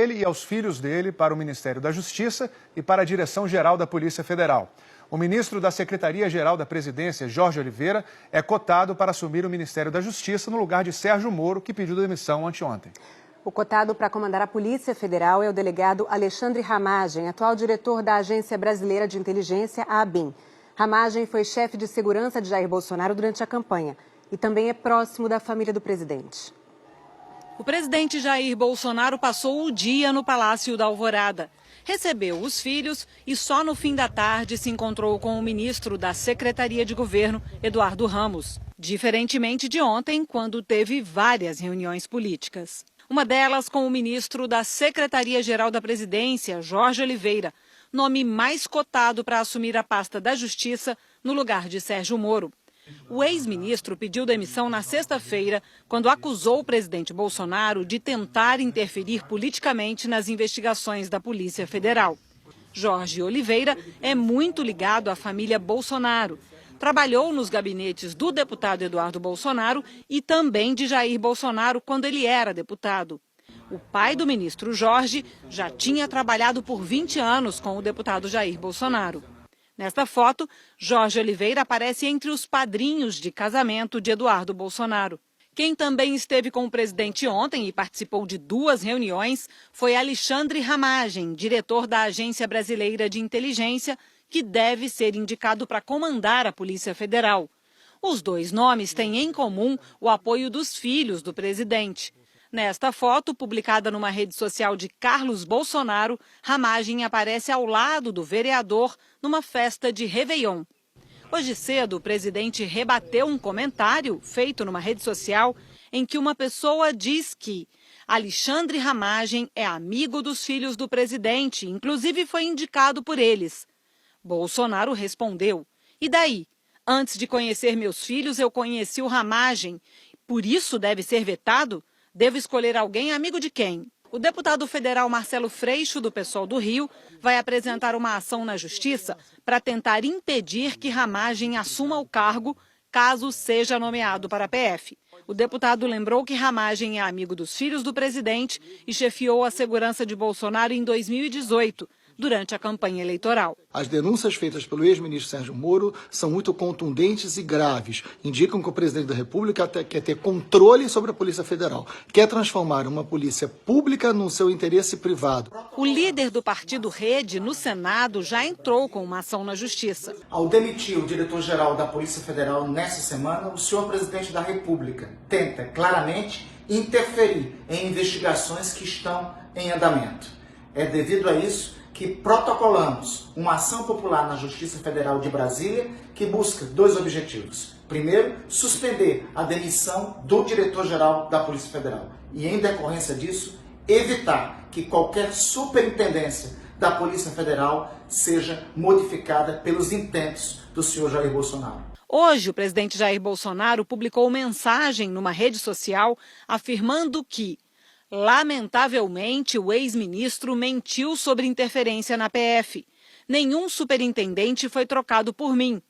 ele e aos filhos dele para o Ministério da Justiça e para a Direção-Geral da Polícia Federal. O ministro da Secretaria-Geral da Presidência, Jorge Oliveira, é cotado para assumir o Ministério da Justiça no lugar de Sérgio Moro, que pediu demissão anteontem. O cotado para comandar a Polícia Federal é o delegado Alexandre Ramagem, atual diretor da Agência Brasileira de Inteligência, a ABIN. Ramagem foi chefe de segurança de Jair Bolsonaro durante a campanha e também é próximo da família do presidente. O presidente Jair Bolsonaro passou o dia no Palácio da Alvorada. Recebeu os filhos e só no fim da tarde se encontrou com o ministro da Secretaria de Governo, Eduardo Ramos. Diferentemente de ontem, quando teve várias reuniões políticas. Uma delas com o ministro da Secretaria-Geral da Presidência, Jorge Oliveira, nome mais cotado para assumir a pasta da Justiça no lugar de Sérgio Moro. O ex-ministro pediu demissão na sexta-feira, quando acusou o presidente Bolsonaro de tentar interferir politicamente nas investigações da Polícia Federal. Jorge Oliveira é muito ligado à família Bolsonaro. Trabalhou nos gabinetes do deputado Eduardo Bolsonaro e também de Jair Bolsonaro quando ele era deputado. O pai do ministro Jorge já tinha trabalhado por 20 anos com o deputado Jair Bolsonaro. Nesta foto, Jorge Oliveira aparece entre os padrinhos de casamento de Eduardo Bolsonaro. Quem também esteve com o presidente ontem e participou de 2 reuniões foi Alexandre Ramagem, diretor da Agência Brasileira de Inteligência, que deve ser indicado para comandar a Polícia Federal. Os 2 nomes têm em comum o apoio dos filhos do presidente. Nesta foto, publicada numa rede social de Carlos Bolsonaro, Ramagem aparece ao lado do vereador numa festa de Réveillon. Hoje cedo, o presidente rebateu um comentário feito numa rede social em que uma pessoa diz que Alexandre Ramagem é amigo dos filhos do presidente, inclusive foi indicado por eles. Bolsonaro respondeu: "E daí? Antes de conhecer meus filhos, eu conheci o Ramagem. Por isso deve ser vetado? Devo escolher alguém amigo de quem?" O deputado federal Marcelo Freixo, do PSOL do Rio, vai apresentar uma ação na Justiça para tentar impedir que Ramagem assuma o cargo caso seja nomeado para a PF. O deputado lembrou que Ramagem é amigo dos filhos do presidente e chefiou a segurança de Bolsonaro em 2018, durante a campanha eleitoral. As denúncias feitas pelo ex-ministro Sérgio Moro são muito contundentes e graves. Indicam que o presidente da República quer ter controle sobre a Polícia Federal, quer transformar uma polícia pública no seu interesse privado. O líder do partido Rede, no Senado, já entrou com uma ação na Justiça. Ao demitir o diretor-geral da Polícia Federal nesta semana, o senhor presidente da República tenta claramente interferir em investigações que estão em andamento. É devido a isso que protocolamos uma ação popular na Justiça Federal de Brasília que busca 2 objetivos. Primeiro, suspender a demissão do diretor-geral da Polícia Federal e, em decorrência disso, evitar que qualquer superintendência da Polícia Federal seja modificada pelos intentos do senhor Jair Bolsonaro. Hoje, o presidente Jair Bolsonaro publicou mensagem numa rede social afirmando que, lamentavelmente, o ex-ministro mentiu sobre interferência na PF. Nenhum superintendente foi trocado por mim.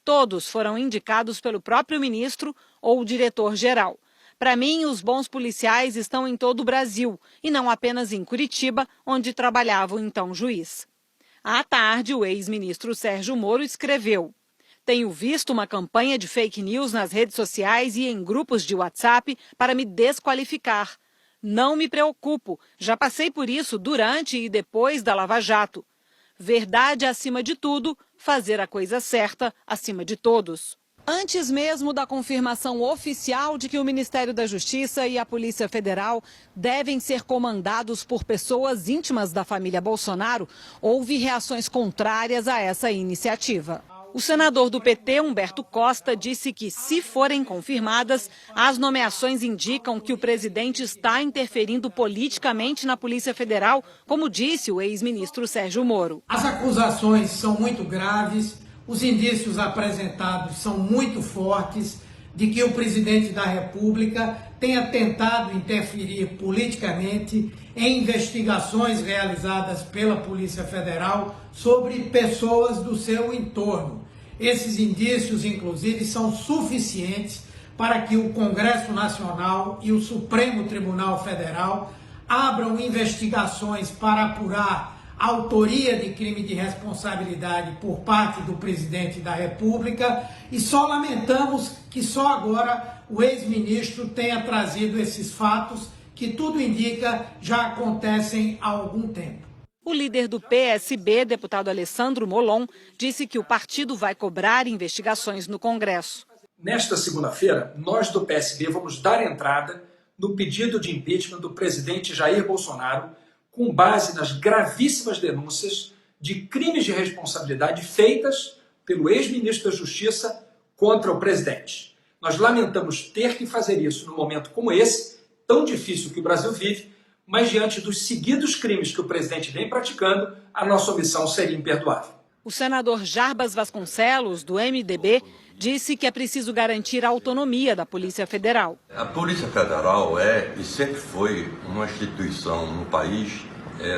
Todos foram indicados pelo próprio ministro ou o diretor-geral. Para mim, os bons policiais estão em todo o Brasil e não apenas em Curitiba, onde trabalhava o então juiz. À tarde, o ex-ministro Sérgio Moro escreveu: "Tenho visto uma campanha de fake news nas redes sociais e em grupos de WhatsApp para me desqualificar. Não me preocupo, já passei por isso durante e depois da Lava Jato. Verdade acima de tudo, fazer a coisa certa acima de todos." Antes mesmo da confirmação oficial de que o Ministério da Justiça e a Polícia Federal devem ser comandados por pessoas íntimas da família Bolsonaro, houve reações contrárias a essa iniciativa. O senador do PT, Humberto Costa, disse que, se forem confirmadas, as nomeações indicam que o presidente está interferindo politicamente na Polícia Federal, como disse o ex-ministro Sérgio Moro. As acusações são muito graves, os indícios apresentados são muito fortes de que o presidente da República tenha tentado interferir politicamente em investigações realizadas pela Polícia Federal sobre pessoas do seu entorno. Esses indícios, inclusive, são suficientes para que o Congresso Nacional e o Supremo Tribunal Federal abram investigações para apurar a autoria de crime de responsabilidade por parte do presidente da República e só lamentamos que só agora o ex-ministro tenha trazido esses fatos que tudo indica já acontecem há algum tempo. O líder do PSB, deputado Alessandro Molon, disse que o partido vai cobrar investigações no Congresso. Nesta segunda-feira, nós do PSB vamos dar entrada no pedido de impeachment do presidente Jair Bolsonaro, com base nas gravíssimas denúncias de crimes de responsabilidade feitas pelo ex-ministro da Justiça contra o presidente. Nós lamentamos ter que fazer isso num momento como esse, tão difícil que o Brasil vive, mas diante dos seguidos crimes que o presidente vem praticando, a nossa omissão seria imperdoável. O senador Jarbas Vasconcelos, do MDB, disse que é preciso garantir a autonomia da Polícia Federal. A Polícia Federal é e sempre foi uma instituição no país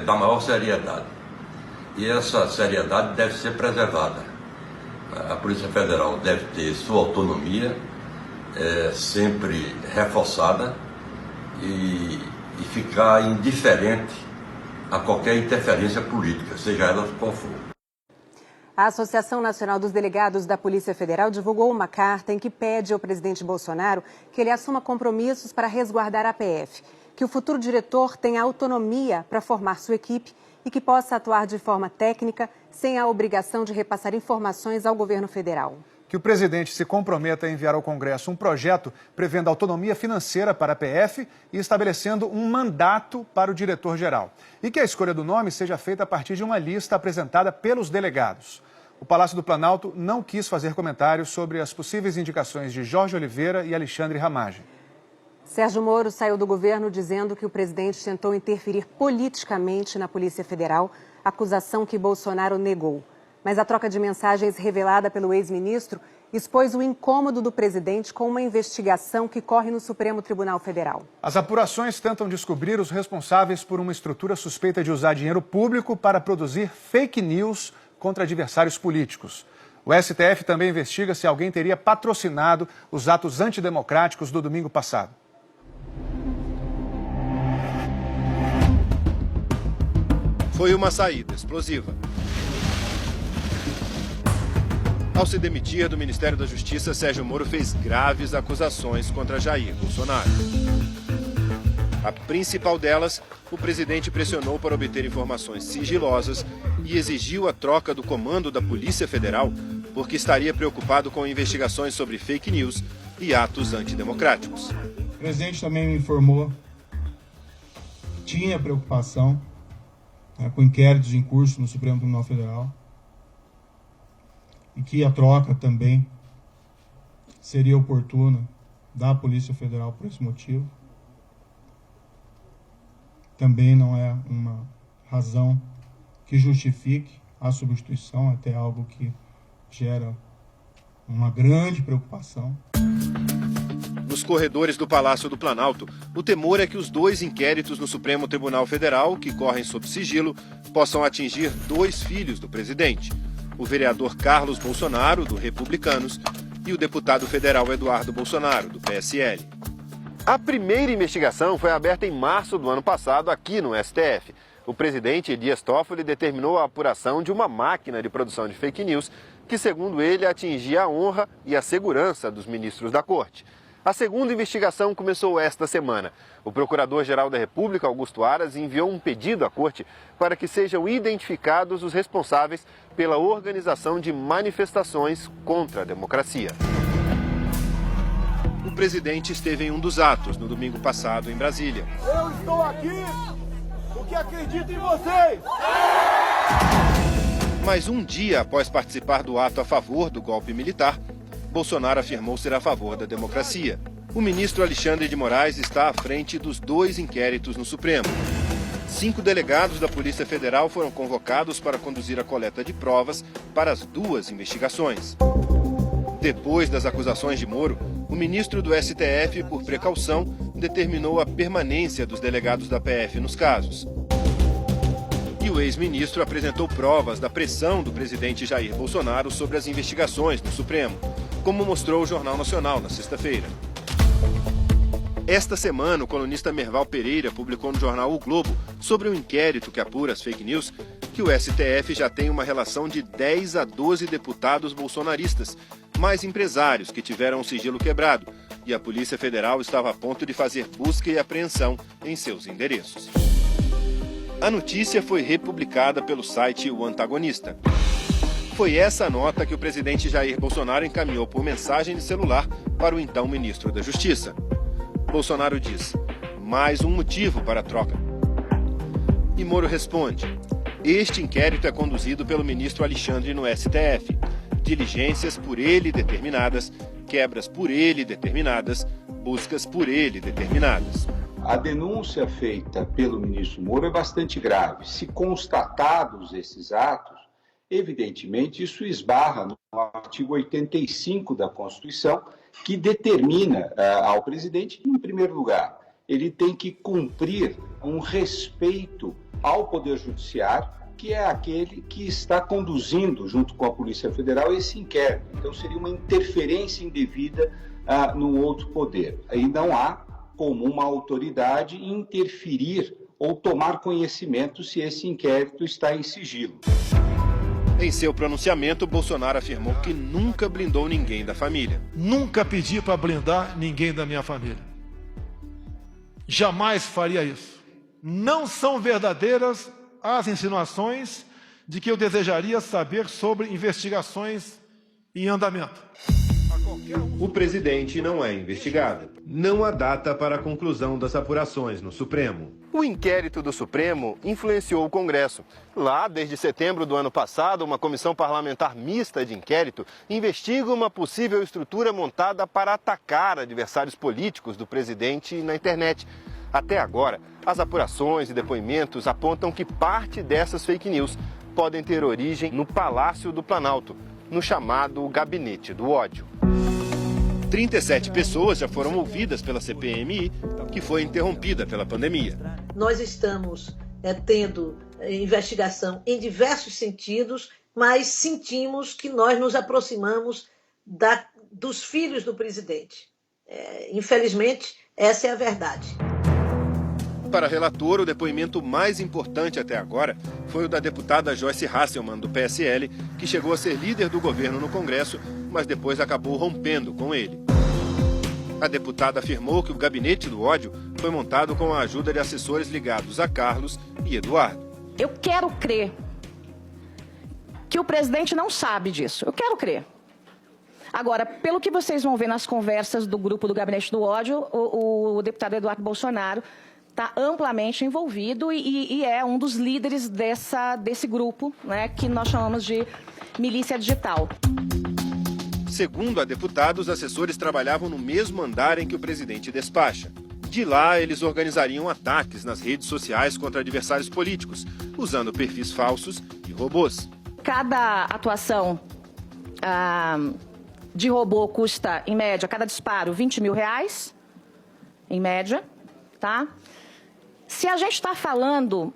da maior seriedade. E essa seriedade deve ser preservada. A Polícia Federal deve ter sua autonomia sempre reforçada e ficar indiferente a qualquer interferência política, seja ela qual for. A Associação Nacional dos Delegados da Polícia Federal divulgou uma carta em que pede ao presidente Bolsonaro que ele assuma compromissos para resguardar a PF, que o futuro diretor tenha autonomia para formar sua equipe e que possa atuar de forma técnica, sem a obrigação de repassar informações ao governo federal. Que o presidente se comprometa a enviar ao Congresso um projeto prevendo autonomia financeira para a PF e estabelecendo um mandato para o diretor-geral. E que a escolha do nome seja feita a partir de uma lista apresentada pelos delegados. O Palácio do Planalto não quis fazer comentários sobre as possíveis indicações de Jorge Oliveira e Alexandre Ramagem. Sérgio Moro saiu do governo dizendo que o presidente tentou interferir politicamente na Polícia Federal, acusação que Bolsonaro negou. Mas a troca de mensagens revelada pelo ex-ministro expôs o incômodo do presidente com uma investigação que corre no Supremo Tribunal Federal. As apurações tentam descobrir os responsáveis por uma estrutura suspeita de usar dinheiro público para produzir fake news contra adversários políticos. O STF também investiga se alguém teria patrocinado os atos antidemocráticos do domingo passado. Foi uma saída explosiva. Ao se demitir do Ministério da Justiça, Sérgio Moro fez graves acusações contra Jair Bolsonaro. A principal delas, o presidente pressionou para obter informações sigilosas e exigiu a troca do comando da Polícia Federal porque estaria preocupado com investigações sobre fake news e atos antidemocráticos. O presidente também me informou que tinha preocupação com inquéritos em curso no Supremo Tribunal Federal e que a troca também seria oportuna da Polícia Federal por esse motivo. Também não é uma razão que justifique a substituição, até algo que gera uma grande preocupação. Nos corredores do Palácio do Planalto, o temor é que os dois inquéritos no Supremo Tribunal Federal, que correm sob sigilo, possam atingir dois filhos do presidente: o vereador Carlos Bolsonaro, do Republicanos, e o deputado federal Eduardo Bolsonaro, do PSL. A primeira investigação foi aberta em março do ano passado aqui no STF. O presidente Dias Toffoli determinou a apuração de uma máquina de produção de fake news que, segundo ele, atingia a honra e a segurança dos ministros da Corte. A segunda investigação começou esta semana. O Procurador-Geral da República, Augusto Aras, enviou um pedido à Corte para que sejam identificados os responsáveis pela organização de manifestações contra a democracia. O presidente esteve em um dos atos no domingo passado em Brasília. Eu estou aqui porque acredito em vocês! Mas um dia após participar do ato a favor do golpe militar, Bolsonaro afirmou ser a favor da democracia. O ministro Alexandre de Moraes está à frente dos dois inquéritos no Supremo. 5 delegados da Polícia Federal foram convocados para conduzir a coleta de provas para as duas investigações. Depois das acusações de Moro, o ministro do STF, por precaução, determinou a permanência dos delegados da PF nos casos. E o ex-ministro apresentou provas da pressão do presidente Jair Bolsonaro sobre as investigações no Supremo, como mostrou o Jornal Nacional na sexta-feira. Esta semana, o colunista Merval Pereira publicou no jornal O Globo, sobre um inquérito que apura as fake news, que o STF já tem uma relação de 10 a 12 deputados bolsonaristas, mais empresários que tiveram o sigilo quebrado, e a Polícia Federal estava a ponto de fazer busca e apreensão em seus endereços. A notícia foi republicada pelo site O Antagonista. Foi essa nota que o presidente Jair Bolsonaro encaminhou por mensagem de celular para o então ministro da Justiça. Bolsonaro diz: mais um motivo para a troca. E Moro responde: este inquérito é conduzido pelo ministro Alexandre no STF. Diligências por ele determinadas, quebras por ele determinadas, buscas por ele determinadas. A denúncia feita pelo ministro Moro é bastante grave. Se constatados esses atos, evidentemente isso esbarra no artigo 85 da Constituição, que determina ao presidente que, em primeiro lugar, ele tem que cumprir um respeito ao Poder Judiciário, que é aquele que está conduzindo, junto com a Polícia Federal, esse inquérito. Então, seria uma interferência indevida no outro poder. Aí não há como uma autoridade interferir ou tomar conhecimento se esse inquérito está em sigilo. Em seu pronunciamento, Bolsonaro afirmou que nunca blindou ninguém da família. Nunca pedi para blindar ninguém da minha família. Jamais faria isso. Não são verdadeiras as insinuações de que eu desejaria saber sobre investigações em andamento. O presidente não é investigado. Não há data para a conclusão das apurações no Supremo. O inquérito do Supremo influenciou o Congresso. Lá, desde setembro do ano passado, uma comissão parlamentar mista de inquérito investiga uma possível estrutura montada para atacar adversários políticos do presidente na internet. Até agora, as apurações e depoimentos apontam que parte dessas fake news podem ter origem no Palácio do Planalto, no chamado Gabinete do Ódio. 37 pessoas já foram ouvidas pela CPMI, que foi interrompida pela pandemia. Nós estamos tendo investigação em diversos sentidos, mas sentimos que nós nos aproximamos dos filhos do presidente. Infelizmente, essa é a verdade. Para a relatora, o depoimento mais importante até agora foi o da deputada Joyce Hasselmann, do PSL, que chegou a ser líder do governo no Congresso, mas depois acabou rompendo com ele. A deputada afirmou que o Gabinete do Ódio foi montado com a ajuda de assessores ligados a Carlos e Eduardo. Eu quero crer que o presidente não sabe disso. Eu quero crer. Agora, pelo que vocês vão ver nas conversas do grupo do Gabinete do Ódio, o deputado Eduardo Bolsonaro está amplamente envolvido e é um dos líderes desse grupo, né, que nós chamamos de milícia digital. Segundo a deputada, os assessores trabalhavam no mesmo andar em que o presidente despacha. De lá, eles organizariam ataques nas redes sociais contra adversários políticos, usando perfis falsos e robôs. Cada atuação de robô custa, em média, cada disparo, R$20 mil, em média, tá? Se a gente está falando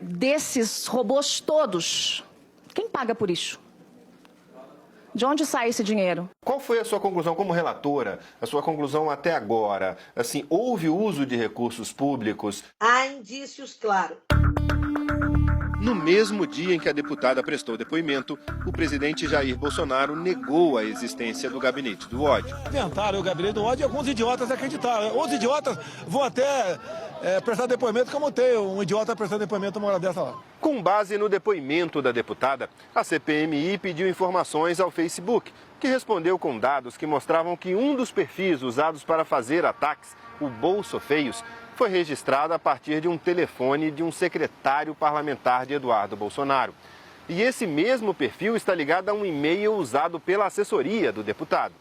desses robôs todos, quem paga por isso? De onde sai esse dinheiro? Qual foi a sua conclusão como relatora? A sua conclusão até agora? Assim, houve uso de recursos públicos? Há indícios claros. No mesmo dia em que a deputada prestou depoimento, o presidente Jair Bolsonaro negou a existência do Gabinete do Ódio. Inventaram o Gabinete do Ódio e alguns idiotas acreditaram. Os idiotas vão até prestar depoimento, como tem um idiota prestando depoimento uma hora dessa lá. Com base no depoimento da deputada, a CPMI pediu informações ao Facebook, que respondeu com dados que mostravam que um dos perfis usados para fazer ataques, o Bolsofeios, foi registrado a partir de um telefone de um secretário parlamentar de Eduardo Bolsonaro. E esse mesmo perfil está ligado a um e-mail usado pela assessoria do deputado.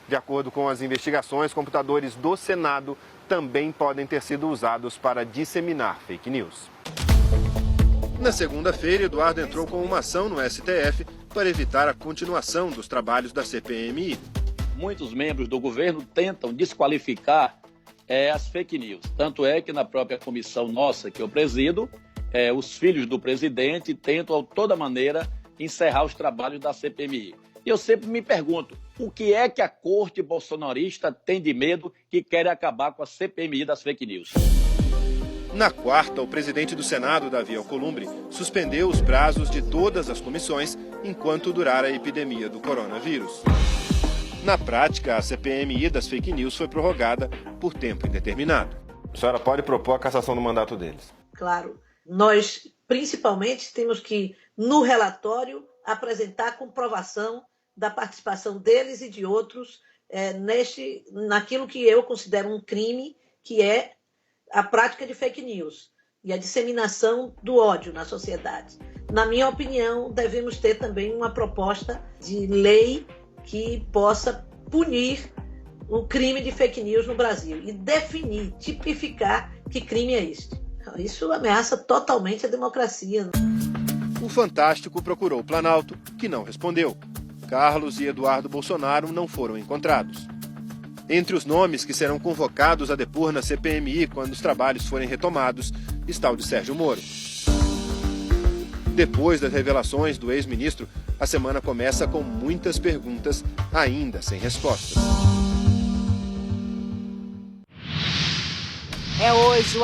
De acordo com as investigações, computadores do Senado também podem ter sido usados para disseminar fake news. Na segunda-feira, Eduardo entrou com uma ação no STF para evitar a continuação dos trabalhos da CPMI. Muitos membros do governo tentam desqualificar as fake news. Tanto é que na própria comissão nossa, que eu presido, os filhos do presidente tentam, de toda maneira, encerrar os trabalhos da CPMI. E eu sempre me pergunto, o que é que a corte bolsonarista tem de medo que quer acabar com a CPMI das fake news? Na quarta, o presidente do Senado, Davi Alcolumbre, suspendeu os prazos de todas as comissões enquanto durar a epidemia do coronavírus. Na prática, a CPMI das fake news foi prorrogada por tempo indeterminado. A senhora pode propor a cassação do mandato deles? Claro. Nós, principalmente, temos que, no relatório, apresentar comprovação da participação deles e de outros naquilo que eu considero um crime, que é a prática de fake news e a disseminação do ódio na sociedade. Na minha opinião, devemos ter também uma proposta de lei que possa punir o crime de fake news no Brasil e definir, tipificar que crime é este. Isso ameaça totalmente a democracia. O Fantástico procurou o Planalto, que não respondeu. Carlos e Eduardo Bolsonaro não foram encontrados. Entre os nomes que serão convocados a depor na CPMI quando os trabalhos forem retomados, está o de Sérgio Moro. Depois das revelações do ex-ministro, a semana começa com muitas perguntas ainda sem respostas. É hoje o